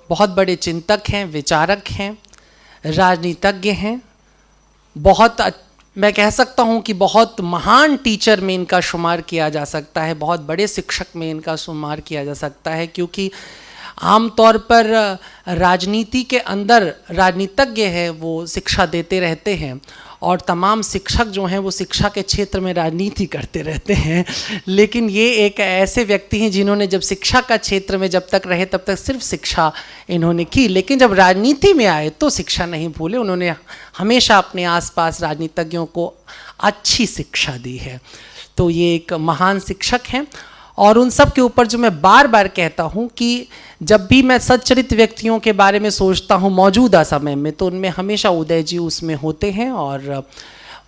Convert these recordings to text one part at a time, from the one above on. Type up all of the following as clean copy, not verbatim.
बहुत बड़े चिंतक हैं, विचारक हैं, राजनीतिज्ञ हैं, मैं कह सकता हूँ कि बहुत महान टीचर में इनका शुमार किया जा सकता है, बहुत बड़े शिक्षक में इनका शुमार किया जा सकता है, क्योंकि आमतौर पर राजनीति के अंदर राजनीतिज्ञ हैं वो शिक्षा देते रहते हैं और तमाम शिक्षक जो हैं वो शिक्षा के क्षेत्र में राजनीति करते रहते हैं, लेकिन ये एक ऐसे व्यक्ति हैं जिन्होंने जब शिक्षा का क्षेत्र में जब तक रहे तब तक सिर्फ शिक्षा इन्होंने की, लेकिन जब राजनीति में आए तो शिक्षा नहीं भूले। उन्होंने हमेशा अपने आसपास राजनीतिज्ञों को अच्छी शिक्षा दी है, तो ये एक महान शिक्षक हैं। और उन सब के ऊपर जो मैं बार बार कहता हूँ कि जब भी मैं सच्चरित्र व्यक्तियों के बारे में सोचता हूँ मौजूदा समय में, तो उनमें हमेशा उदय जी उसमें होते हैं और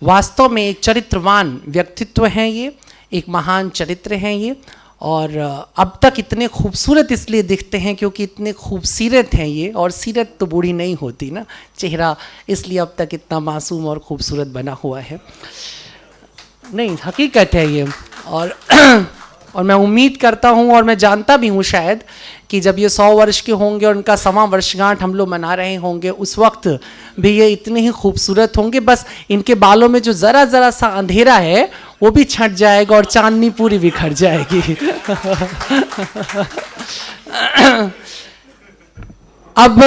वास्तव में एक चरित्रवान व्यक्तित्व हैं, ये एक महान चरित्र हैं ये। और अब तक इतने खूबसूरत इसलिए दिखते हैं क्योंकि इतने खूबसूरत हैं ये, और सीरत तो बूढ़ी नहीं होती ना, चेहरा इसलिए अब तक इतना मासूम और खूबसूरत बना हुआ है। नहीं, हकीकत है ये। और मैं उम्मीद करता हूँ और मैं जानता भी हूँ शायद कि जब ये 100 वर्ष के होंगे और उनका 100वां वर्षगांठ हम लोग मना रहे होंगे, उस वक्त भी ये इतने ही खूबसूरत होंगे। बस इनके बालों में जो ज़रा ज़रा सा अंधेरा है वो भी छंट जाएगा और चांदनी पूरी बिखर जाएगी। अब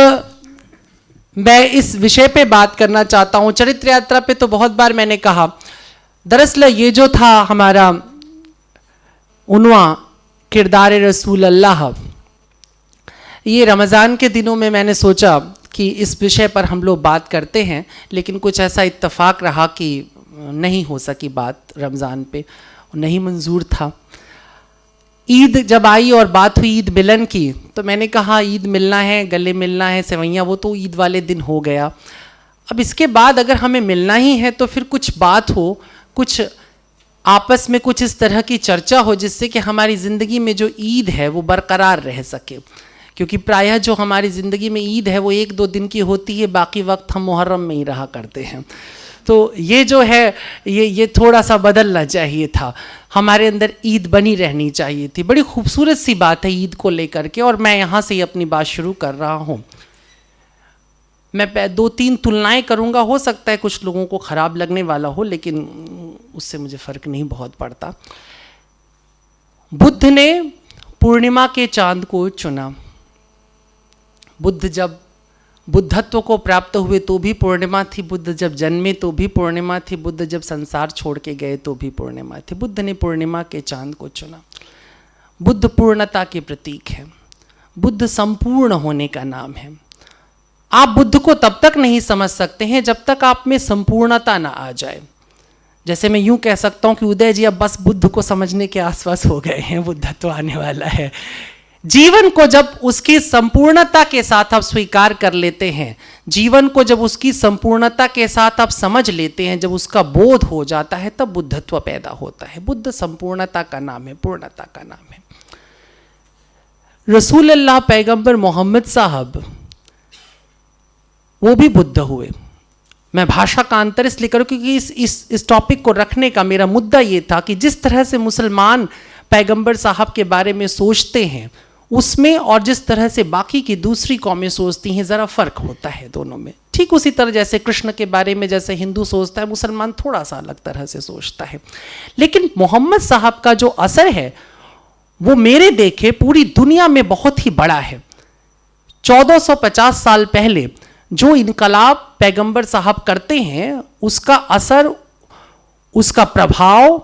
मैं इस विषय पे बात करना चाहता हूँ। चरित्र यात्रा पे तो बहुत बार मैंने कहा, दरअसल ये जो था हमारा उन्वा किरदार रसूल अल्लाह, ये रमज़ान के दिनों में मैंने सोचा कि इस विषय पर हम लोग बात करते हैं, लेकिन कुछ ऐसा इत्तेफाक रहा कि नहीं हो सकी बात रमज़ान पे, नहीं मंजूर था। ईद जब आई और बात हुई ईद मिलन की, तो मैंने कहा ईद मिलना है, गले मिलना है, सेवैयाँ, वो तो ईद वाले दिन हो गया। अब इसके बाद अगर हमें मिलना ही है तो फिर कुछ बात हो, कुछ आपस में कुछ इस तरह की चर्चा हो जिससे कि हमारी ज़िंदगी में जो ईद है वो बरकरार रह सके, क्योंकि प्रायः जो हमारी ज़िंदगी में ईद है वो 1-2 दिन की होती है, बाकी वक्त हम मुहर्रम में ही रहा करते हैं। तो ये जो है ये थोड़ा सा बदलना चाहिए था, हमारे अंदर ईद बनी रहनी चाहिए थी। बड़ी खूबसूरत सी बात है ईद को लेकर के, और मैं यहाँ से ही अपनी बात शुरू कर रहा हूँ। मैं 2-3 तुलनाएं करूंगा, हो सकता है कुछ लोगों को ख़राब लगने वाला हो, लेकिन उससे मुझे फ़र्क नहीं बहुत पड़ता। बुद्ध ने पूर्णिमा के चांद को चुना। बुद्ध जब बुद्धत्व को प्राप्त हुए तो भी पूर्णिमा थी, बुद्ध जब जन्मे तो भी पूर्णिमा थी, बुद्ध जब संसार छोड़ के गए तो भी पूर्णिमा थी। बुद्ध ने पूर्णिमा के चांद को चुना। बुद्ध पूर्णता के प्रतीक है, बुद्ध संपूर्ण होने का नाम है। आप बुद्ध को तब तक नहीं समझ सकते हैं जब तक आप में संपूर्णता ना आ जाए। जैसे मैं यूं कह सकता हूं कि उदय जी अब बस बुद्ध को समझने के आसपास हो गए हैं, बुद्धत्व आने वाला है। जीवन को जब उसकी संपूर्णता के साथ आप स्वीकार कर लेते हैं, जीवन को जब उसकी संपूर्णता के साथ आप समझ लेते हैं, जब उसका बोध हो जाता है, तब बुद्धत्व पैदा होता है। बुद्ध संपूर्णता का नाम है, पूर्णता का नाम है। रसूल अल्लाह पैगंबर मोहम्मद साहब वो भी बुद्ध हुए। मैं भाषा का अंतर इसलिए करूँ क्योंकि इस टॉपिक को रखने का मेरा मुद्दा ये था कि जिस तरह से मुसलमान पैगंबर साहब के बारे में सोचते हैं उसमें, और जिस तरह से बाकी की दूसरी कौमें सोचती हैं, ज़रा फ़र्क होता है दोनों में। ठीक उसी तरह जैसे कृष्ण के बारे में जैसे हिंदू सोचता है, मुसलमान थोड़ा सा अलग तरह से सोचता है। लेकिन मोहम्मद साहब का जो असर है वो मेरे देखे पूरी दुनिया में बहुत ही बड़ा है। 1450 साल पहले जो इनकलाब पैगंबर साहब करते हैं, उसका असर, उसका प्रभाव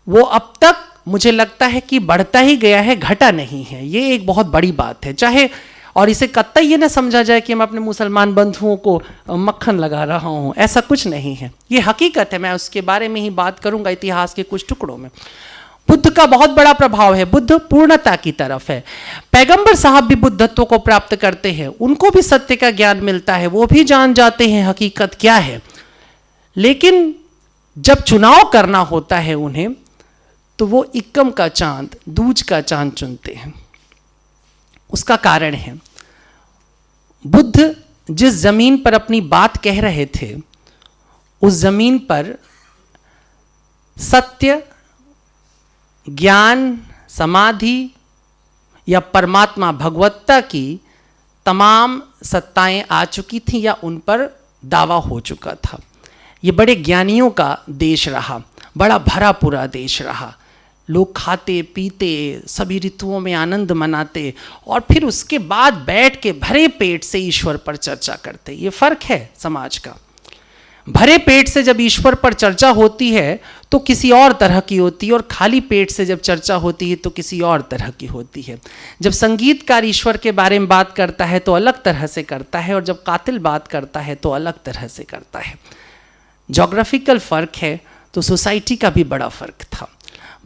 वो अब तक मुझे लगता है कि बढ़ता ही गया है, घटा नहीं है। ये एक बहुत बड़ी बात है। चाहे, और इसे कतई ये ना समझा जाए कि मैं अपने मुसलमान बंधुओं को मक्खन लगा रहा हूँ, ऐसा कुछ नहीं है। ये हकीकत है, मैं उसके बारे में ही बात करूँगा इतिहास के कुछ टुकड़ों में। बुद्ध का बहुत बड़ा प्रभाव है, बुद्ध पूर्णता की तरफ है। पैगंबर साहब भी बुद्धत्व को प्राप्त करते हैं, उनको भी सत्य का ज्ञान मिलता है, वो भी जान जाते हैं हकीकत क्या है। लेकिन जब चुनाव करना होता है उन्हें, तो वो इक्कम का चांद, दूज का चांद चुनते हैं। उसका कारण है, बुद्ध जिस जमीन पर अपनी बात कह रहे थे, उस जमीन पर सत्य, ज्ञान, समाधि या परमात्मा भगवत्ता की तमाम सत्ताएं आ चुकी थी या उन पर दावा हो चुका था। ये बड़े ज्ञानियों का देश रहा, बड़ा भरा पूरा देश रहा। लोग खाते पीते, सभी ऋतुओं में आनंद मनाते और फिर उसके बाद बैठ के भरे पेट से ईश्वर पर चर्चा करते। ये फर्क है समाज का। भरे पेट से जब ईश्वर पर चर्चा होती है तो किसी और तरह की होती है, और खाली पेट से जब चर्चा होती है तो किसी और तरह की होती है। जब संगीतकार ईश्वर के बारे में बात करता है तो अलग तरह से करता है, और जब कातिल बात करता है तो अलग तरह से करता है। ज्योग्राफिकल फर्क है तो सोसाइटी का भी बड़ा फर्क था।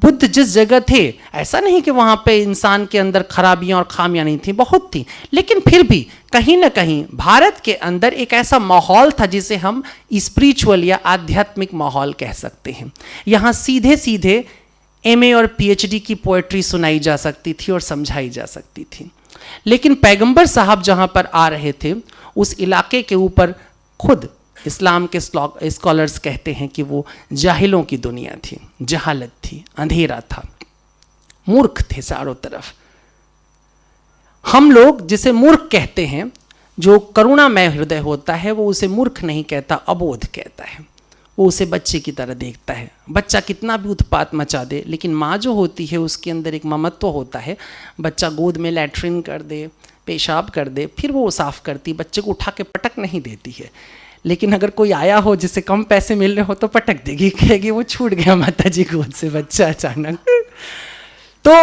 बुद्ध जिस जगह थे, ऐसा नहीं कि वहाँ पे इंसान के अंदर खराबियाँ और खामियाँ नहीं थी, बहुत थी, लेकिन फिर भी कहीं ना कहीं भारत के अंदर एक ऐसा माहौल था जिसे हम स्पिरिचुअल या आध्यात्मिक माहौल कह सकते हैं। यहाँ सीधे सीधे एमए और पीएचडी की पोएट्री सुनाई जा सकती थी और समझाई जा सकती थी। लेकिन पैगंबर साहब जहाँ पर आ रहे थे, उस इलाके के ऊपर खुद इस्लाम के स्कॉलर्स कहते हैं कि वो जाहिलों की दुनिया थी, जहालत थी, अंधेरा था, मूर्ख थे चारों तरफ। हम लोग जिसे मूर्ख कहते हैं, जो करुणामय हृदय होता है, वो उसे मूर्ख नहीं कहता, अबोध कहता है। वो उसे बच्चे की तरह देखता है। बच्चा कितना भी उत्पात मचा दे, लेकिन माँ जो होती है उसके अंदर एक ममत्व होता है। बच्चा गोद में लैट्रिन कर दे, पेशाब कर दे, फिर वो साफ करती, बच्चे को उठा के पटक नहीं देती है। लेकिन अगर कोई आया हो जिसे कम पैसे मिल रहे हो तो पटक देगी, कहेगी वो छूट गया माता जी गोद से बच्चा अचानक। तो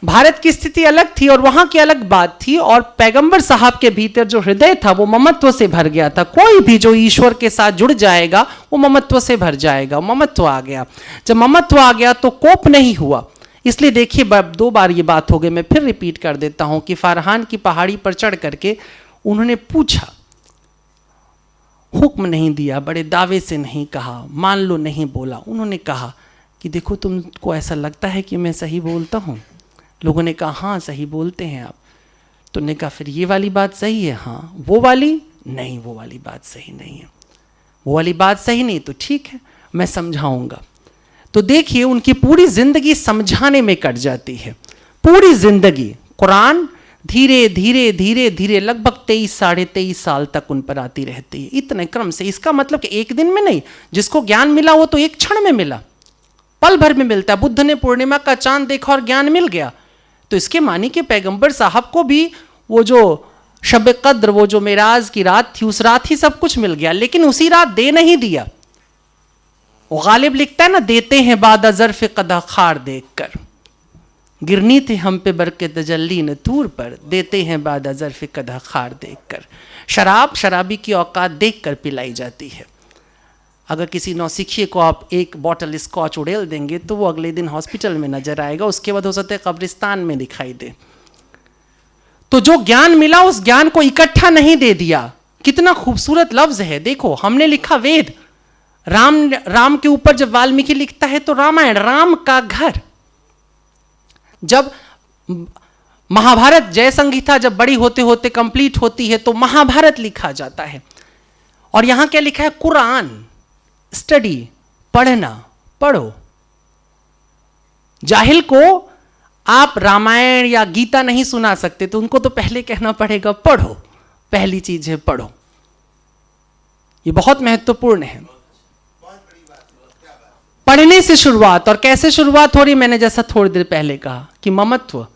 भारत की स्थिति अलग थी और वहां की अलग बात थी, और पैगंबर साहब के भीतर जो हृदय था वो ममत्व से भर गया था। कोई भी जो ईश्वर के साथ जुड़ जाएगा वो ममत्व से भर जाएगा। ममत्व आ गया। जब ममत्व आ गया तो कोप नहीं हुआ। इसलिए देखिए, 2 बार ये बात हो गई, मैं फिर रिपीट कर देता हूं कि फारहान की पहाड़ी पर चढ़ करके उन्होंने पूछा, हुक्म नहीं दिया, बड़े दावे से नहीं कहा, मान लो नहीं बोला। उन्होंने कहा कि देखो, तुमको ऐसा लगता है कि मैं सही बोलता हूँ? लोगों ने कहा हाँ सही बोलते हैं आप। तो ने कहा फिर ये वाली बात सही है? हाँ। वो वाली? नहीं, वो वाली बात सही नहीं है। वो वाली बात सही नहीं, तो ठीक है मैं समझाऊंगा। तो देखिए, उनकी पूरी जिंदगी समझाने में कट जाती है, पूरी जिंदगी। कुरान धीरे धीरे धीरे धीरे लगभग 23 साढ़े 23 साल तक उन पर आती रहती है, इतने क्रम से। इसका मतलब कि एक दिन में नहीं, जिसको ज्ञान मिला वो तो एक क्षण में मिला, पल भर में मिलता है। बुद्ध ने पूर्णिमा का चांद देखा और ज्ञान मिल गया। तो इसके मानी कि पैगंबर साहब को भी वो जो शब कद्र, वो जो मेराज की रात थी, उस रात ही सब कुछ मिल गया, लेकिन उसी रात दे नहीं दिया। वो गालिब लिखता है ना, देते हैं बाद ज़र्फ़ कदा खार देख कर, गिरनी थी हम पे बरके तजल्ली न तूर पर, देते हैं बाद ज़र्फ़ कदा खार देख कर। शराब शराबी की औकात देख कर पिलाई जाती है। अगर किसी नौसिखिए को आप एक बॉटल स्कॉच उड़ेल देंगे तो वो अगले दिन हॉस्पिटल में नजर आएगा, उसके बाद हो सकता है कब्रिस्तान में दिखाई दे। तो जो ज्ञान मिला उस ज्ञान को इकट्ठा नहीं दे दिया। कितना खूबसूरत लफ्ज है, देखो, हमने लिखा वेद। राम के ऊपर जब वाल्मीकि लिखता है तो रामायण, राम का घर। जब महाभारत जय संहिता जब बड़ी होते होते कंप्लीट होती है तो महाभारत लिखा जाता है। और यहां क्या लिखा है? कुरान स्टडी, पढ़ना, पढ़ो। जाहिल को आप रामायण या गीता नहीं सुना सकते, तो उनको तो पहले कहना पड़ेगा पढ़ो। पहली चीज है पढ़ो। ये बहुत महत्वपूर्ण है। पढ़ने से शुरुआत। और कैसे शुरुआत हो रही? मैंने जैसा थोड़ी देर पहले कहा कि ममत्व।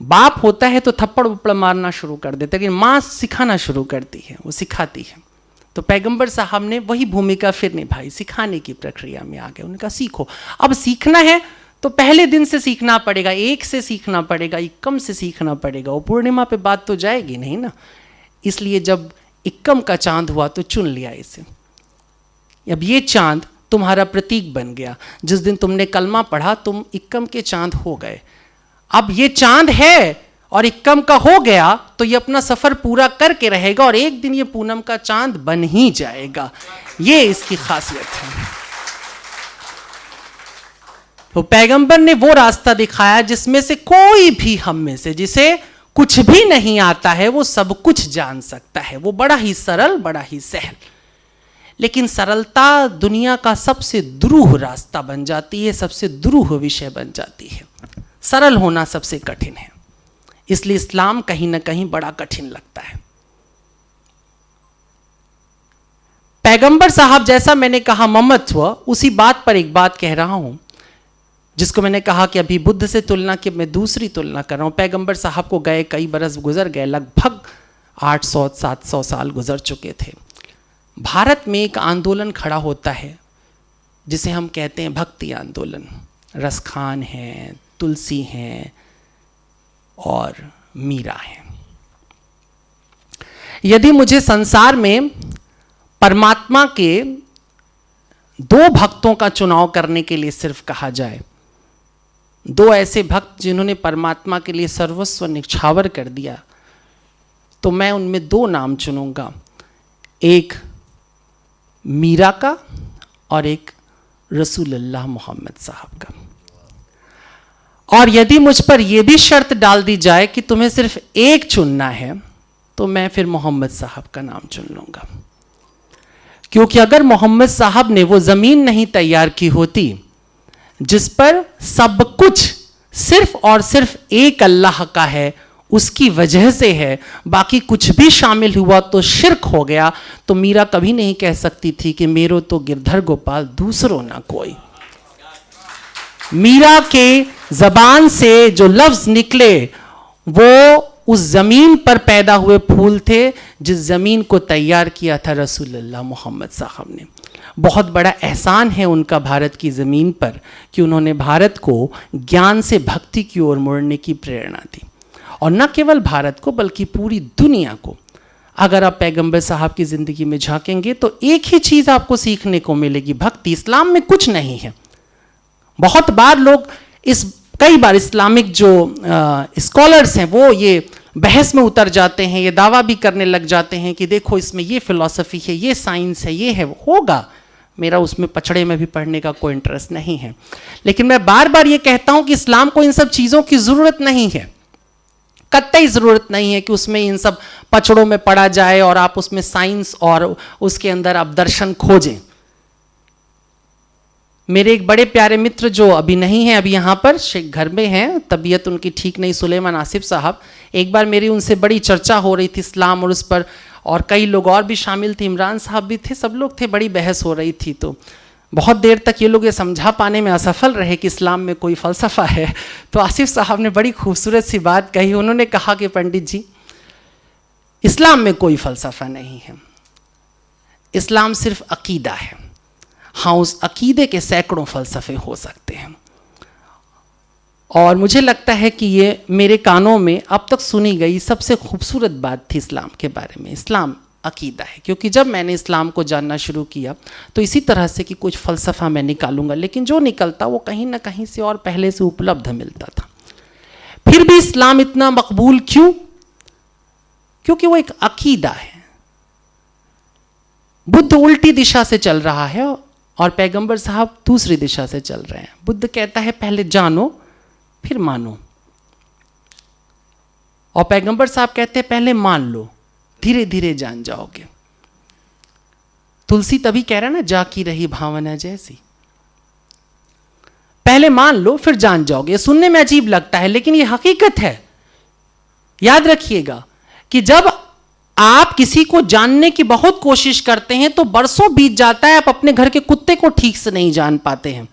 बाप होता है तो थप्पड़ उपड़ मारना शुरू कर देता है, लेकिन माँ सिखाना शुरू करती है, वो सिखाती है। तो पैगंबर साहब ने वही भूमिका फिर निभाई, सिखाने की प्रक्रिया में आ गए। उनका सीखो। अब सीखना है तो पहले दिन से सीखना पड़ेगा, एक से सीखना पड़ेगा, इक्कम से सीखना पड़ेगा। वो पूर्णिमा पे बात तो जाएगी नहीं ना। इसलिए जब इक्कम का चांद हुआ तो चुन लिया इसे। अब ये चांद तुम्हारा प्रतीक बन गया। जिस दिन तुमने कलमा पढ़ा तुम इक्कम के चांद हो गए। अब ये चांद है और इक्कम का हो गया तो ये अपना सफर पूरा करके रहेगा और एक दिन ये पूनम का चांद बन ही जाएगा। ये इसकी खासियत है। तो पैगंबर ने वो रास्ता दिखाया जिसमें से कोई भी हम में से जिसे कुछ भी नहीं आता है वो सब कुछ जान सकता है। वो बड़ा ही सरल, बड़ा ही सहल। लेकिन सरलता दुनिया का सबसे दुरूह रास्ता बन जाती है, सबसे दुरूह विषय बन जाती है। सरल होना सबसे कठिन है। इसलिए इस्लाम कहीं ना कहीं बड़ा कठिन लगता है। पैगंबर साहब, जैसा मैंने कहा ममत्व, उसी बात पर एक बात कह रहा हूं जिसको मैंने कहा कि अभी बुद्ध से तुलना की मैं दूसरी तुलना कर रहा हूं। पैगंबर साहब को गए कई बरस गुजर गए, लगभग 800-700 साल गुजर चुके थे। भारत में एक आंदोलन खड़ा होता है जिसे हम कहते हैं भक्ति आंदोलन। रसखान हैं, तुलसी हैं और मीरा हैं। यदि मुझे संसार में परमात्मा के दो भक्तों का चुनाव करने के लिए सिर्फ कहा जाए, दो ऐसे भक्त जिन्होंने परमात्मा के लिए सर्वस्व निछावर कर दिया, तो मैं उनमें दो नाम चुनूंगा, एक मीरा का और एक रसूलुल्लाह मोहम्मद साहब का। और यदि मुझ पर यह भी शर्त डाल दी जाए कि तुम्हें सिर्फ एक चुनना है, तो मैं फिर मोहम्मद साहब का नाम चुन लूंगा। क्योंकि अगर मोहम्मद साहब ने वो जमीन नहीं तैयार की होती जिस पर सब कुछ सिर्फ और सिर्फ एक अल्लाह का है, उसकी वजह से है, बाकी कुछ भी शामिल हुआ तो शिर्क हो गया, तो मीरा कभी नहीं कह सकती थी कि मेरो तो गिरधर गोपाल दूसरो ना कोई। मीरा के जबान से जो लफ्ज निकले वो उस जमीन पर पैदा हुए फूल थे जिस जमीन को तैयार किया था रसूलुल्लाह मोहम्मद साहब ने। बहुत बड़ा एहसान है उनका भारत की ज़मीन पर कि उन्होंने भारत को ज्ञान से भक्ति की ओर मुड़ने की प्रेरणा दी, और न केवल भारत को बल्कि पूरी दुनिया को। अगर आप पैगंबर साहब की ज़िंदगी में झांकेंगे तो एक ही चीज़ आपको सीखने को मिलेगी, भक्ति। इस्लाम में कुछ नहीं है। बहुत बार लोग कई बार इस्लामिक जो स्कॉलर्स हैं वो ये बहस में उतर जाते हैं, ये दावा भी करने लग जाते हैं कि देखो इसमें ये फिलॉसफी है, ये साइंस है, ये है, वो होगा। मेरा उसमें पछड़े में भी पढ़ने का कोई इंटरेस्ट नहीं है। लेकिन मैं बार बार ये कहता हूं कि इस्लाम को इन सब चीज़ों की ज़रूरत नहीं है, कतई ज़रूरत नहीं है कि उसमें इन सब पचड़ों में पढ़ा जाए और आप उसमें साइंस और उसके अंदर आप दर्शन खोजें। मेरे एक बड़े प्यारे मित्र जो अभी नहीं हैं, अभी यहाँ पर घर में हैं, तबीयत उनकी ठीक नहीं, सुलेमान आसिफ साहब, एक बार मेरी उनसे बड़ी चर्चा हो रही थी इस्लाम और उस पर, और कई लोग और भी शामिल थे, इमरान साहब भी थे, सब लोग थे, बड़ी बहस हो रही थी। तो बहुत देर तक ये लोग ये समझा पाने में असफल रहे कि इस्लाम में कोई फ़लसफ़ा है। तो आसिफ साहब ने बड़ी खूबसूरत सी बात कही। उन्होंने कहा कि पंडित जी, इस्लाम में कोई फ़लसफ़ा नहीं है, इस्लाम सिर्फ अकीदा है। हाँ, उस अकीदे के सैकड़ों फ़लसफ़े हो सकते हैं। और मुझे लगता है कि ये मेरे कानों में अब तक सुनी गई सबसे खूबसूरत बात थी इस्लाम के बारे में। इस्लाम अकीदा है, क्योंकि जब मैंने इस्लाम को जानना शुरू किया तो इसी तरह से कि कुछ फ़लसफ़ा मैं निकालूंगा, लेकिन जो निकलता वो कहीं ना कहीं से और पहले से उपलब्ध मिलता था। फिर भी इस्लाम इतना मकबूल क्यों? क्योंकि वो एक अकीदा है। बुद्ध उल्टी दिशा से चल रहा है और पैगंबर साहब दूसरी दिशा से चल रहे हैं। बुद्ध कहता है पहले जानो फिर मानो, और पैगंबर साहब कहते हैं पहले मान लो, धीरे धीरे जान जाओगे। तुलसी तभी कह रहा है ना, जाकी रही भावना जैसी। पहले मान लो फिर जान जाओगे। ये सुनने में अजीब लगता है लेकिन ये हकीकत है। याद रखिएगा कि जब आप किसी को जानने की बहुत कोशिश करते हैं तो बरसों बीत जाता है, आप अपने घर के कुत्ते को ठीक से नहीं जान पाते हैं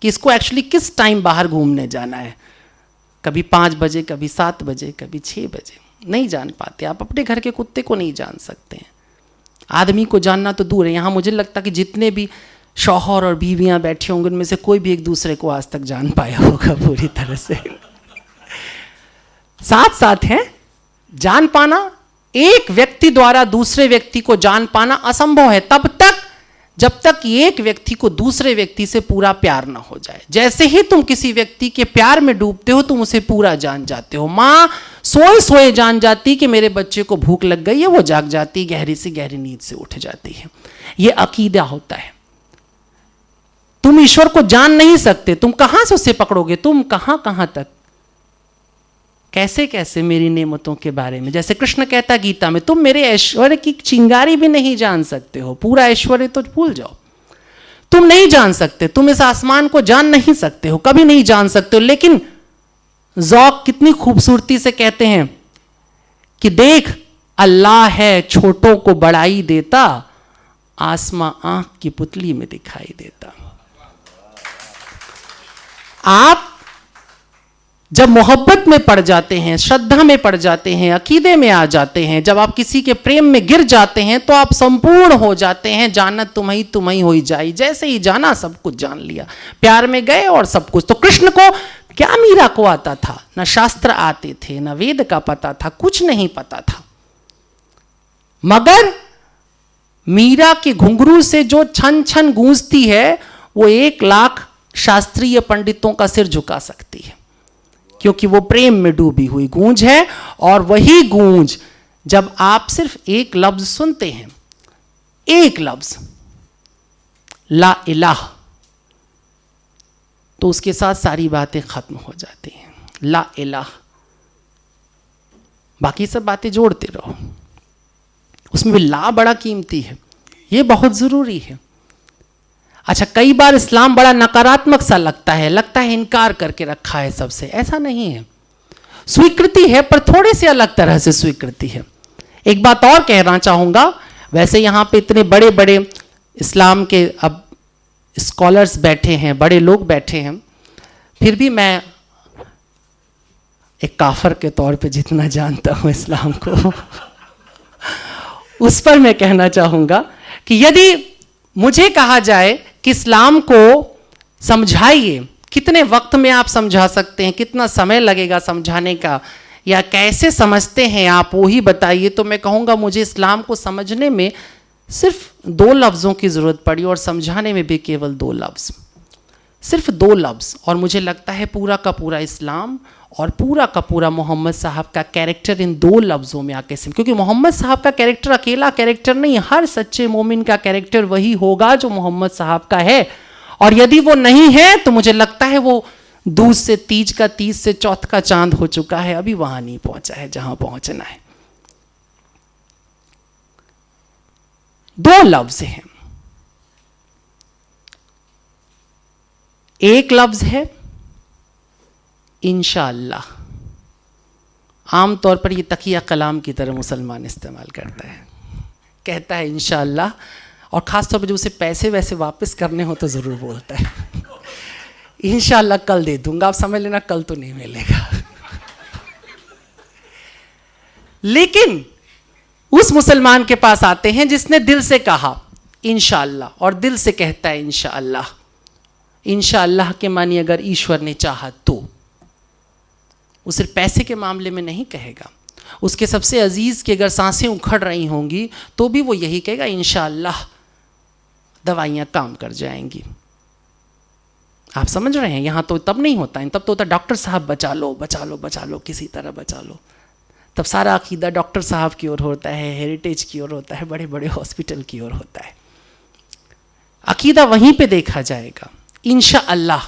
कि इसको एक्चुअली किस टाइम बाहर घूमने जाना है। कभी 5 बजे, कभी 7 बजे, कभी 6 बजे, नहीं जान पाते। आप अपने घर के कुत्ते को नहीं जान सकते हैं। आदमी को जानना तो दूर है। यहाँ मुझे लगता कि जितने भी शौहर और बीवियाँ बैठे होंगे उनमें से कोई भी एक दूसरे को आज तक जान पाया होगा पूरी तरह से। साथ साथ है, जान पाना, एक व्यक्ति द्वारा दूसरे व्यक्ति को जान पाना असंभव है तब तक जब तक एक व्यक्ति को दूसरे व्यक्ति से पूरा प्यार ना हो जाए। जैसे ही तुम किसी व्यक्ति के प्यार में डूबते हो तुम उसे पूरा जान जाते हो। माँ सोए सोए जान जाती कि मेरे बच्चे को भूख लग गई है, वो जाग जाती, गहरी से गहरी नींद से उठ जाती है। ये अकीदा होता है। तुम ईश्वर को जान नहीं सकते, तुम कहां से उसे पकड़ोगे? तुम कहां कहां तक, कैसे कैसे मेरी नेमतों के बारे में, जैसे कृष्ण कहता गीता में, तुम मेरे ऐश्वर्य की चिंगारी भी नहीं जान सकते हो। पूरा ऐश्वर्य तो भूल जाओ, तुम नहीं जान सकते। तुम इस आसमान को जान नहीं सकते हो, कभी नहीं जान सकते हो। लेकिन ज़ौक़ कितनी खूबसूरती से कहते हैं कि देख अल्लाह है छोटों को बड़ाई देता, आसमां आंख की पुतली में दिखाई देता। आप जब मोहब्बत में पड़ जाते हैं, श्रद्धा में पड़ जाते हैं, अकीदे में आ जाते हैं, जब आप किसी के प्रेम में गिर जाते हैं तो आप संपूर्ण हो जाते हैं। जानत तुम्हें तुम्हें हो जाई, जैसे ही जाना सब कुछ जान लिया, प्यार में गए और सब कुछ। तो कृष्ण को क्या मीरा को आता था? न शास्त्र आते थे, न वेद का पता था, कुछ नहीं पता था, मगर मीरा के घुंघरू से जो छन छन गूंजती है वो 1,00,000 शास्त्रीय पंडितों का सिर झुका सकती है, क्योंकि वो प्रेम में डूबी हुई गूंज है। और वही गूंज जब आप सिर्फ एक लफ्ज सुनते हैं, एक लफ्ज ला इलाह, तो उसके साथ सारी बातें खत्म हो जाती हैं। ला इलाह, बाकी सब बातें जोड़ते रहो, उसमें भी ला बड़ा कीमती है, ये बहुत जरूरी है। अच्छा, कई बार इस्लाम बड़ा नकारात्मक सा लगता है इनकार करके रखा है सबसे। ऐसा नहीं है, स्वीकृति है, पर थोड़े से अलग तरह से स्वीकृति है। एक बात और कहना चाहूंगा, वैसे यहाँ पे इतने बड़े बड़े इस्लाम के अब स्कॉलर्स बैठे हैं, बड़े लोग बैठे हैं, फिर भी मैं एक काफर के तौर पे जितना जानता हूँ इस्लाम को उस पर मैं कहना चाहूंगा कि यदि मुझे कहा जाए कि इस्लाम को समझाइए, कितने वक्त में आप समझा सकते हैं, कितना समय लगेगा समझाने का, या कैसे समझते हैं आप, वो ही बताइए, तो मैं कहूँगा मुझे इस्लाम को समझने में सिर्फ 2 लफ्ज़ों की ज़रूरत पड़ी और समझाने में भी केवल 2 लफ्ज़, सिर्फ 2 लफ्ज़। और मुझे लगता है पूरा का पूरा इस्लाम और पूरा का पूरा मोहम्मद साहब का कैरेक्टर इन 2 लफ्ज़ों में आके सिम, क्योंकि मोहम्मद साहब का कैरेक्टर अकेला कैरेक्टर नहीं, हर सच्चे मोमिन का कैरेक्टर वही होगा जो मोहम्मद साहब का है। और यदि वो नहीं है तो मुझे लगता है वो दूज से तीज का, तीज से चौथ का चांद हो चुका है, अभी वहां नहीं पहुंचा है जहां पहुंचना है। 2 लफ्ज़ हैं, एक लफ्ज़ है इंशाअल्लाह। आमतौर पर ये तकिया कलाम की तरह मुसलमान इस्तेमाल करता है, कहता है इंशाअल्लाह, और ख़ासतौर पर जब उसे पैसे वैसे वापस करने हो तो ज़रूर बोलता है इंशाअल्लाह कल दे दूंगा, आप समझ लेना कल तो नहीं मिलेगा लेकिन उस मुसलमान के पास आते हैं जिसने दिल से कहा इंशाअल्लाह, और दिल से कहता है इंशाअल्लाह। इंशाअल्लाह के मानी अगर ईश्वर ने चाहा तो, वो सिर्फ पैसे के मामले में नहीं कहेगा, उसके सबसे अजीज़ की अगर सांसें उखड़ रही होंगी तो भी वो यही कहेगा इंशाअल्लाह दवाइयाँ काम कर जाएंगी। आप समझ रहे हैं? यहाँ तो तब नहीं होता है, तब तो होता डॉक्टर साहब बचा लो बचा लो बचा लो, किसी तरह बचा लो। तब सारा अकीदा डॉक्टर साहब की ओर होता है, हेरिटेज की ओर होता है, बड़े बड़े हॉस्पिटल की ओर होता है। अकीदा वहीं पे देखा जाएगा। इंशाअल्लाह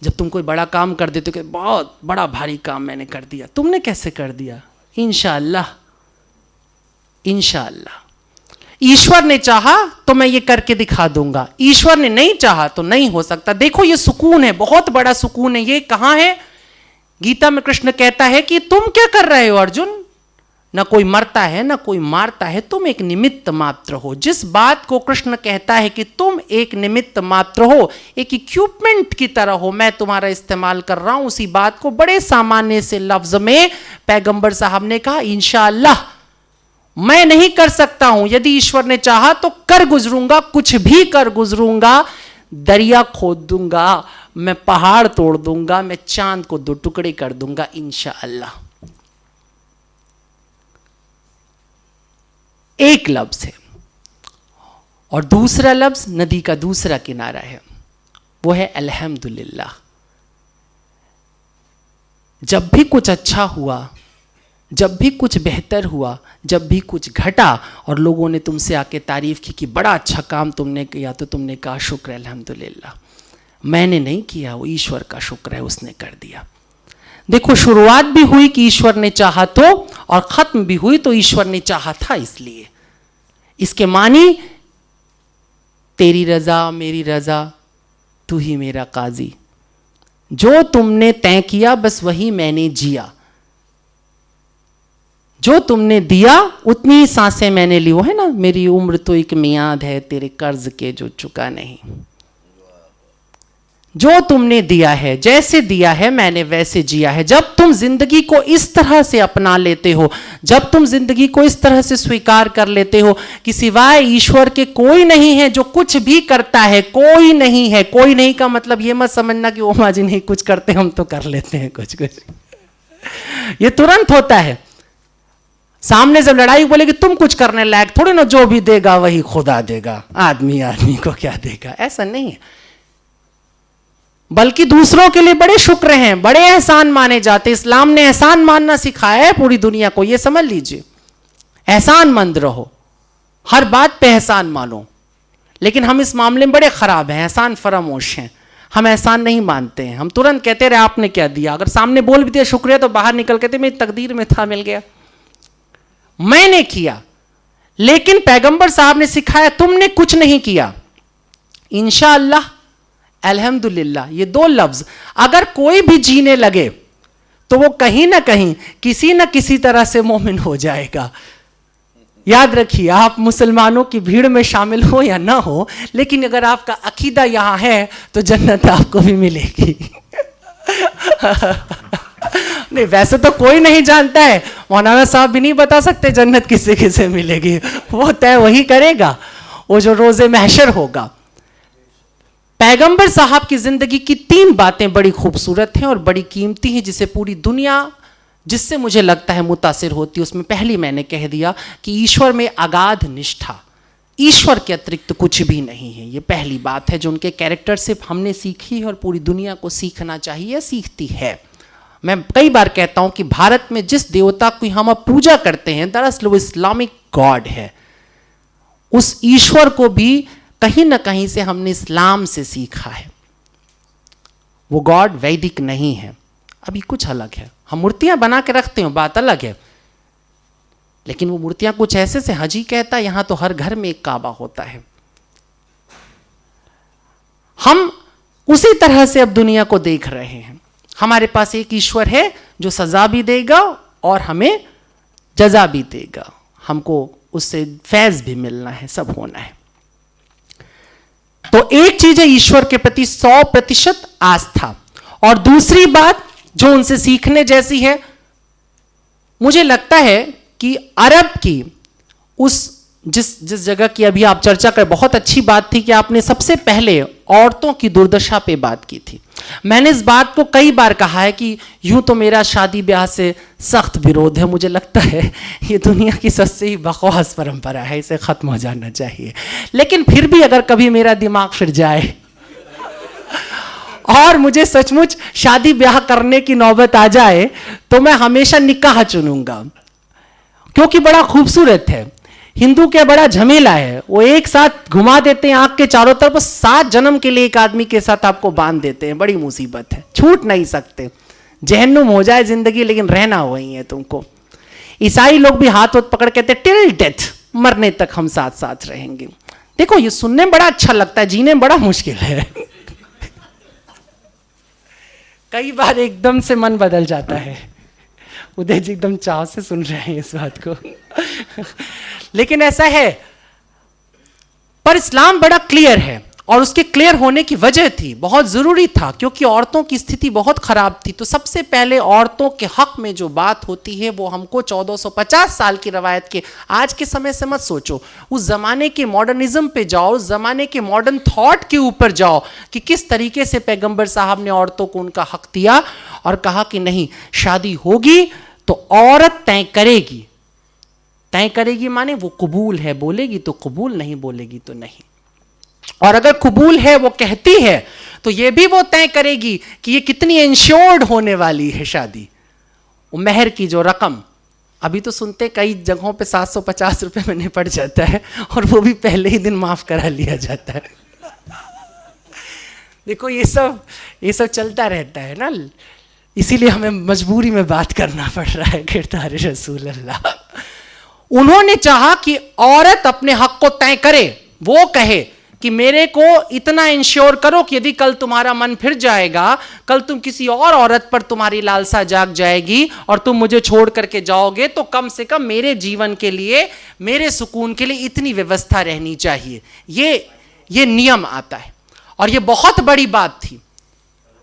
जब तुम कोई बड़ा काम कर देते हो कि बहुत बड़ा भारी काम मैंने कर दिया, तुमने कैसे कर दिया? इंशाअल्लाह। इंशाअल्लाह ईश्वर ने चाहा तो मैं ये करके दिखा दूंगा, ईश्वर ने नहीं चाहा तो नहीं हो सकता। देखो ये सुकून है, बहुत बड़ा सुकून है। ये कहाँ है? गीता में कृष्ण कहता है कि तुम क्या कर रहे हो अर्जुन? ना कोई मरता है ना कोई मारता है, तुम एक निमित्त मात्र हो। जिस बात को कृष्ण कहता है कि तुम एक निमित्त मात्र हो, एक इक्विपमेंट की तरह हो, मैं तुम्हारा इस्तेमाल कर रहा हूं, उसी बात को बड़े सामान्य से लफ्ज में पैगंबर साहब ने कहा इंशाअल्लाह मैं नहीं कर सकता हूं, यदि ईश्वर ने चाहा तो कर गुजरूंगा, कुछ भी कर गुजरूंगा, दरिया खोद दूंगा, मैं पहाड़ तोड़ दूंगा, मैं चांद को 2 टुकड़े कर दूंगा, इंशाअल्लाह। एक लफ्ज है। और दूसरा लफ्ज नदी का दूसरा किनारा है, वो है अल्हम्दुलिल्लाह। जब भी कुछ अच्छा हुआ, जब भी कुछ बेहतर हुआ, जब भी कुछ घटा और लोगों ने तुमसे आके तारीफ की कि बड़ा अच्छा काम तुमने किया, तो तुमने कहा शुक्र अल्हम्दुलिल्लाह। मैंने नहीं किया, वो ईश्वर का शुक्र है, उसने कर दिया। देखो शुरुआत भी हुई कि ईश्वर ने चाहा तो, और खत्म भी हुई तो ईश्वर ने चाहा था इसलिए। इसके मानी तेरी रजा मेरी रजा, तू ही मेरा काजी, जो तुमने तय किया बस वही मैंने जिया, जो तुमने दिया उतनी ही सांसें मैंने ली। वो है ना, मेरी उम्र तो एक मियाद है तेरे कर्ज के जो चुका नहीं। जो तुमने दिया है, जैसे दिया है मैंने वैसे जिया है। जब तुम जिंदगी को इस तरह से अपना लेते हो, जब तुम जिंदगी को इस तरह से स्वीकार कर लेते हो कि सिवाय ईश्वर के कोई नहीं है जो कुछ भी करता है, कोई नहीं है। कोई नहीं का मतलब ये मत समझना कि ओमा जी नहीं कुछ करते हम तो कर लेते हैं कुछ कुछ। ये तुरंत होता है। सामने जब लड़ाई बोले कि तुम कुछ करने लायक थोड़ी ना, जो भी देगा वही खुदा देगा, आदमी आदमी को क्या देगा, ऐसा नहीं है। बल्कि दूसरों के लिए बड़े शुक्र हैं, बड़े एहसान माने जाते। इस्लाम ने एहसान मानना सिखाया है पूरी दुनिया को, ये समझ लीजिए। एहसानमंद रहो, हर बात पे एहसान मानो। लेकिन हम इस मामले में बड़े खराब हैं, एहसान फरामोश हैं। हम एहसान नहीं मानते हैं, हम तुरंत कहते रहे आपने क्या दिया। अगर सामने बोल भी दिया शुक्रिया तो बाहर निकल कहते मेरी तकदीर में था, मिल गया, मैंने किया। लेकिन पैगंबर साहब ने सिखाया तुमने कुछ नहीं किया, इंशाअल्लाह, अल्हम्दुलिल्लाह, ये दो लफ्ज अगर कोई भी जीने लगे तो वो कहीं ना कहीं किसी न किसी तरह से मोमिन हो जाएगा। याद रखिए, आप मुसलमानों की भीड़ में शामिल हो या ना हो, लेकिन अगर आपका अकीदा यहां है तो जन्नत आपको भी मिलेगी। नहीं, वैसे तो कोई नहीं जानता है, मौलाना साहब भी नहीं बता सकते जन्नत किसे किसे मिलेगी, वो तय वही करेगा, वो जो रोजे महशर होगा। पैगंबर साहब की जिंदगी की 3 बातें बड़ी खूबसूरत हैं और बड़ी कीमती हैं, जिसे पूरी दुनिया, जिससे मुझे लगता है मुतासिर होती है। उसमें पहली मैंने कह दिया कि ईश्वर में अगाध निष्ठा, ईश्वर के अतिरिक्त कुछ भी नहीं है। ये पहली बात है जो उनके कैरेक्टर से हमने सीखी है और पूरी दुनिया को सीखना चाहिए, सीखती है। मैं कई बार कहता हूं कि भारत में जिस देवता की हम अब पूजा करते हैं, दरअसल वो इस्लामिक गॉड है। उस ईश्वर को भी कहीं ना कहीं से हमने इस्लाम से सीखा है। वो गॉड वैदिक नहीं है, अभी कुछ अलग है। हम मूर्तियां बना के रखते हैं, बात अलग है, लेकिन वो मूर्तियां कुछ ऐसे से हजी कहता है, यहां तो हर घर में एक काबा होता है। हम उसी तरह से अब दुनिया को देख रहे हैं। हमारे पास एक ईश्वर है जो सजा भी देगा और हमें जजा भी देगा, हमको उससे फैज भी मिलना है, सब होना है। तो एक चीज है ईश्वर के प्रति 100% आस्था, और दूसरी बात जो उनसे सीखने जैसी है, मुझे लगता है कि अरब की उस जिस जगह की अभी आप चर्चा कर, बहुत अच्छी बात थी कि आपने सबसे पहले औरतों की दुर्दशा पे बात की थी। मैंने इस बात को कई बार कहा है कि यूं तो मेरा शादी ब्याह से सख्त विरोध है, मुझे लगता है ये दुनिया की सबसे ही बकवास परंपरा है, इसे खत्म हो जाना चाहिए। लेकिन फिर भी अगर कभी मेरा दिमाग फिर जाए और मुझे सचमुच शादी ब्याह करने की नौबत आ जाए तो मैं हमेशा निकाह चुनूंगा, क्योंकि बड़ा खूबसूरत है। हिंदू क्या बड़ा झमेला है, वो एक साथ घुमा देते हैं आंख के चारों तरफ, 7 जन्म के लिए एक आदमी के साथ आपको बांध देते हैं, बड़ी मुसीबत है, छूट नहीं सकते। जहन्नुम हो जाए जिंदगी लेकिन रहना वही है तुमको। ईसाई लोग भी हाथ हाथ पकड़ कहते टिल डेथ, मरने तक हम साथ साथ रहेंगे। देखो ये सुनने में बड़ा अच्छा लगता है, जीने में बड़ा मुश्किल है। कई बार एकदम से मन बदल जाता है। उदय जी एकदम चाव से सुन रहे हैं इस बात को। लेकिन ऐसा है, पर इस्लाम बड़ा क्लियर है, और उसके क्लियर होने की वजह थी, बहुत जरूरी था, क्योंकि औरतों की स्थिति बहुत खराब थी। तो सबसे पहले औरतों के हक में जो बात होती है वो हमको 1450 साल की रवायत के, आज के समय से मत सोचो, उस जमाने के मॉडर्निज्म पे जाओ, उस जमाने के मॉडर्न थॉट के ऊपर जाओ कि किस तरीके से पैगंबर साहब ने औरतों को उनका हक दिया और कहा कि नहीं, शादी होगी तो औरत तय करेगी। तय करेगी माने वो कबूल है बोलेगी तो कबूल, नहीं बोलेगी तो नहीं। और अगर कबूल है वो कहती है तो ये भी वो तय करेगी कि ये कितनी इंश्योर्ड होने वाली है शादी। वो मेहर की जो रकम, अभी तो सुनते कई जगहों पे 750 रुपए में निपट जाता है, और वो भी पहले ही दिन माफ करा लिया जाता है। देखो ये सब चलता रहता है ना, इसीलिए हमें मजबूरी में बात करना पड़ रहा है। किरदार रसूल अल्लाह, उन्होंने चाहा कि औरत अपने हक को तय करे, वो कहे कि मेरे को इतना इंश्योर करो कि यदि कल तुम्हारा मन फिर जाएगा, कल तुम किसी और औरत पर तुम्हारी लालसा जाग जाएगी और तुम मुझे छोड़ करके जाओगे, तो कम से कम मेरे जीवन के लिए, मेरे सुकून के लिए इतनी व्यवस्था रहनी चाहिए। ये नियम आता है और ये बहुत बड़ी बात थी।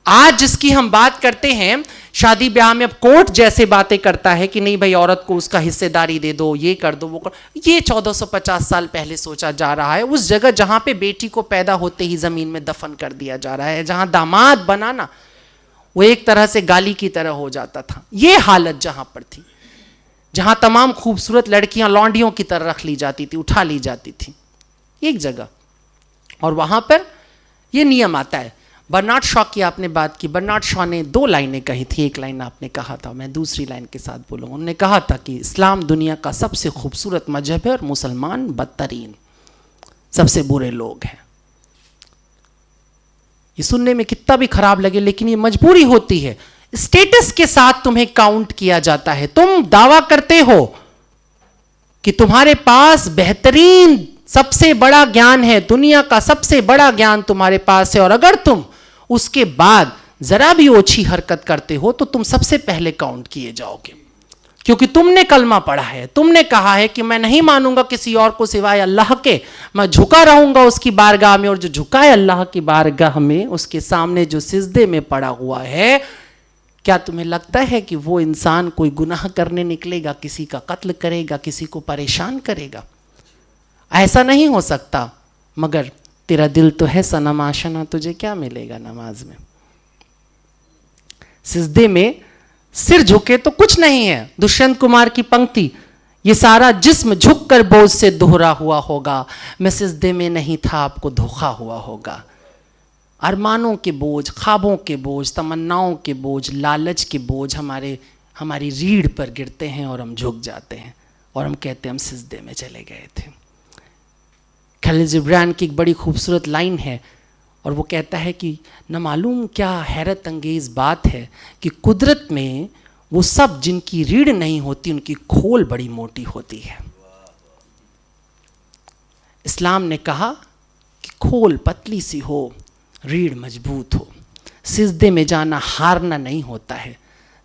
आज जिसकी हम बात करते हैं, शादी ब्याह में अब कोर्ट जैसे बातें करता है कि नहीं भाई औरत को उसका हिस्सेदारी दे दो, ये कर दो, वो कर, ये 1450 साल पहले सोचा जा रहा है। उस जगह जहां पे बेटी को पैदा होते ही जमीन में दफन कर दिया जा रहा है, जहां दामाद बनाना वो एक तरह से गाली की तरह हो जाता था, ये हालत जहां पर थी, जहां तमाम खूबसूरत लड़कियां लौंडियों की तरह रख ली जाती थी, उठा ली जाती थी एक जगह, और वहां पर यह नियम आता है। बर्नार्ड शॉ की आपने बात की, बर्नार्ड शॉ ने 2 लाइनें कही थी, एक लाइन आपने कहा था, मैं दूसरी लाइन के साथ बोलूँगा। उन्होंने कहा था कि इस्लाम दुनिया का सबसे खूबसूरत मजहब है और मुसलमान बदतरीन, सबसे बुरे लोग हैं। ये सुनने में कितना भी खराब लगे, लेकिन ये मजबूरी होती है। स्टेटस के साथ तुम्हें काउंट किया जाता है। तुम दावा करते हो कि तुम्हारे पास बेहतरीन सबसे बड़ा ज्ञान है, दुनिया का सबसे बड़ा ज्ञान तुम्हारे पास है, और अगर तुम उसके बाद जरा भी ओछी हरकत करते हो तो तुम सबसे पहले काउंट किए जाओगे, क्योंकि तुमने कलमा पढ़ा है, तुमने कहा है कि मैं नहीं मानूंगा किसी और को सिवाय अल्लाह के, मैं झुका रहूंगा उसकी बारगाह में, और जो झुका है अल्लाह की बारगाह में, उसके सामने जो सिजदे में पड़ा हुआ है, क्या तुम्हें लगता है कि वो इंसान कोई गुनाह करने निकलेगा, किसी का कत्ल करेगा, किसी को परेशान करेगा? ऐसा नहीं हो सकता। मगर तेरा दिल तो है सनम आशना, तुझे क्या मिलेगा नमाज में? सिजदे में सिर झुके तो कुछ नहीं है। दुष्यंत कुमार की पंक्ति, ये सारा जिस्म झुककर बोझ से दोहरा हुआ होगा, मैं सिजदे में नहीं था आपको धोखा हुआ होगा। अरमानों के बोझ, ख्वाबों के बोझ, तमन्नाओं के बोझ, लालच के बोझ हमारी रीढ़ पर गिरते हैं और हम झुक जाते हैं और हम कहते हैं हम सिजदे में चले गए थे। खलील जिब्रान की एक बड़ी खूबसूरत लाइन है और वो कहता है कि न मालूम क्या हैरत अंगेज बात है कि कुदरत में वो सब जिनकी रीढ़ नहीं होती उनकी खोल बड़ी मोटी होती है। इस्लाम ने कहा कि खोल पतली सी हो, रीढ़ मजबूत हो। सिजदे में जाना हारना नहीं होता है,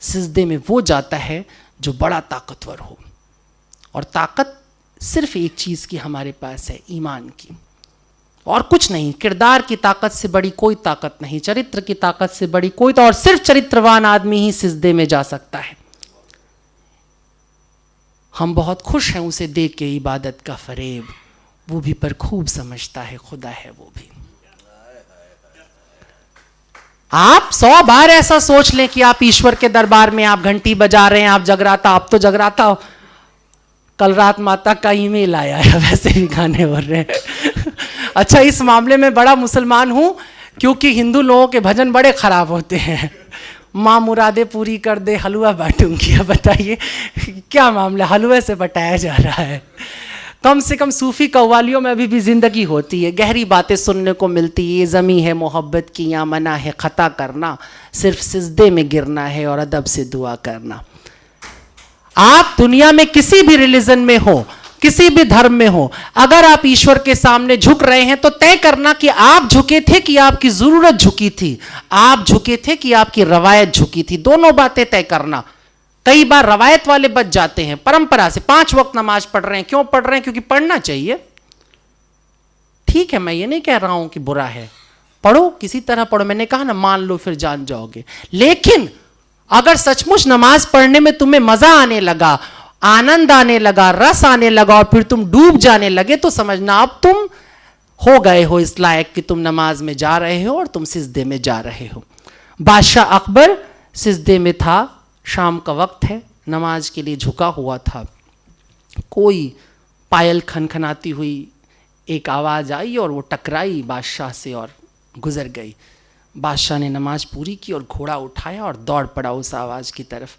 सिजदे में वो जाता है जो बड़ा ताकतवर हो, और ताकत सिर्फ एक चीज़ की हमारे पास है, ईमान की, और कुछ नहीं। किरदार की ताकत से बड़ी कोई ताकत नहीं, चरित्र की ताकत से बड़ी कोई, तो और सिर्फ चरित्रवान आदमी ही सिजदे में जा सकता है। हम बहुत खुश हैं उसे देख के, इबादत का फरेब, वो भी पर खूब समझता है खुदा है वो भी। आप 100 बार ऐसा सोच लें कि आप ईश्वर के दरबार में आप घंटी बजा रहे हैं, आप जगराता, आप तो जगराता हो। कल रात माता का ईमेल आया है, वैसे भी गाने बोल रहे हैं। अच्छा, इस मामले में बड़ा मुसलमान हूं, क्योंकि हिंदू लोगों के भजन बड़े खराब होते हैं। माँ मुरादे पूरी कर दे, हलवा बांटूंगी। अब बताइए क्या मामला, हलवे से बटाया जा रहा है। कम से कम सूफी कव्वालियों में अभी भी जिंदगी होती है, गहरी बातें सुनने को मिलती है। ये ज़मी है मोहब्बत की, यहाँ मना है खता करना, सिर्फ सिजदे में गिरना है और अदब से दुआ करना। आप दुनिया में किसी भी रिलीजन में हो, किसी भी धर्म में हो, अगर आप ईश्वर के सामने झुक रहे हैं तो तय करना कि आप झुके थे कि आपकी जरूरत झुकी थी, आप झुके थे कि आपकी रवायत झुकी थी। दोनों बातें तय करना। कई बार रवायत वाले बच जाते हैं, परंपरा से 5 वक्त नमाज पढ़ रहे हैं। क्यों पढ़ रहे हैं? क्योंकि पढ़ना चाहिए। ठीक है, मैं ये नहीं कह रहा हूं कि बुरा है, पढ़ो, किसी तरह पढ़ो। मैंने कहा ना, मान लो फिर जान जाओगे। लेकिन अगर सचमुच नमाज पढ़ने में तुम्हें मजा आने लगा, आनंद आने लगा, रस आने लगा, और फिर तुम डूब जाने लगे, तो समझना अब तुम हो गए हो इस लायक कि तुम नमाज में जा रहे हो और तुम सिजदे में जा रहे हो। बादशाह अकबर सिजदे में था, शाम का वक्त है, नमाज के लिए झुका हुआ था। कोई पायल खनखनाती हुई एक आवाज़ आई और वो टकराई बादशाह से और गुजर गई। बादशाह ने नमाज पूरी की और घोड़ा उठाया और दौड़ पड़ा उस आवाज़ की तरफ।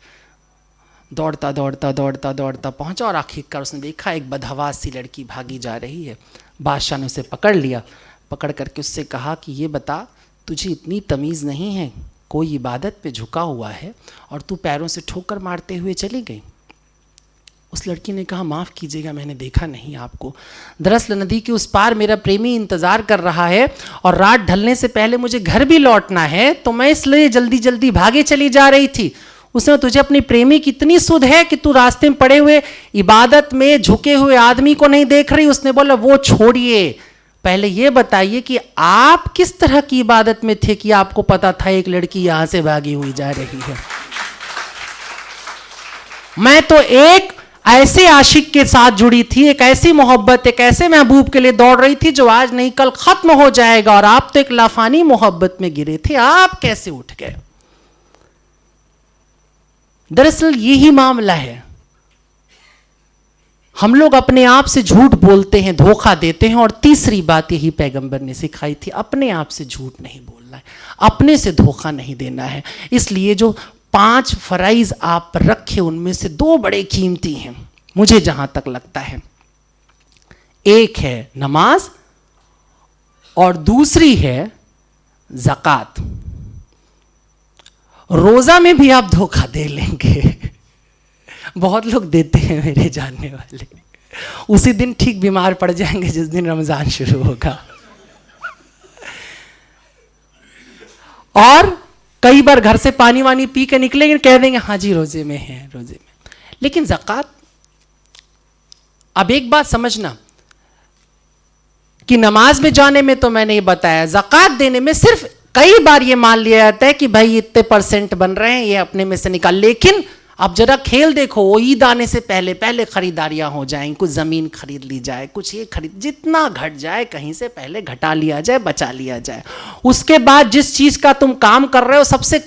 दौड़ता दौड़ता दौड़ता दौड़ता पहुंचा और आखिरकार उसने देखा एक बदहवास सी लड़की भागी जा रही है। बादशाह ने उसे पकड़ लिया, पकड़ करके उससे कहा कि ये बता, तुझे इतनी तमीज़ नहीं है, कोई इबादत पे झुका हुआ है और तू पैरों से ठोकर मारते हुए चली गई। उस लड़की ने कहा, माफ़ कीजिएगा, मैंने देखा नहीं आपको। दरअसल नदी के उस पार मेरा प्रेमी इंतज़ार कर रहा है और रात ढलने से पहले मुझे घर भी लौटना है, तो मैं इसलिए जल्दी जल्दी भागे चली जा रही थी। उसने, तुझे अपनी प्रेमी की इतनी सुध है कि तू रास्ते में पड़े हुए इबादत में झुके हुए आदमी को नहीं देख रही? उसने बोला, वो छोड़िए, पहले ये बताइए कि आप किस तरह की इबादत में थे कि आपको पता था एक लड़की यहां से भागी हुई जा रही है? मैं तो एक ऐसे आशिक के साथ जुड़ी थी, एक ऐसी मोहब्बत, एक ऐसे महबूब के लिए दौड़ रही थी जो आज नहीं कल खत्म हो जाएगा, और आप तो एक लाफानी मोहब्बत में गिरे थे, आप कैसे उठ गए? दरअसल यही मामला है। हम लोग अपने आप से झूठ बोलते हैं, धोखा देते हैं, और तीसरी बात यही पैगंबर ने सिखाई थी, अपने आप से झूठ नहीं बोलना है, अपने से धोखा नहीं देना है। इसलिए जो 5 फराइज आप रखे उनमें से 2 बड़े कीमती हैं मुझे जहां तक लगता है। एक है नमाज और दूसरी है ज़कात। रोजा में भी आप धोखा दे लेंगे, बहुत लोग देते हैं मेरे जानने वाले, उसी दिन ठीक बीमार पड़ जाएंगे जिस दिन रमजान शुरू होगा। और कई बार घर से पानी वानी पी के निकलेंगे, कह देंगे हाँ जी रोजे में है, रोजे में। लेकिन ज़कात, अब एक बात समझना कि नमाज में जाने में तो मैंने ये बताया, ज़कात देने में सिर्फ कई बार ये मान लिया जाता है कि भाई इतने % बन रहे हैं, ये अपने में से निकाल। लेकिन अब जरा खेल देखो, वो ईद आने से पहले पहले खरीदारियां हो जाएं, कुछ ज़मीन खरीद ली जाए, कुछ ये खरीद, जितना घट जाए कहीं से पहले घटा लिया जाए, बचा लिया जाए। उसके बाद जिस चीज़ का तुम काम कर रहे हो सबसे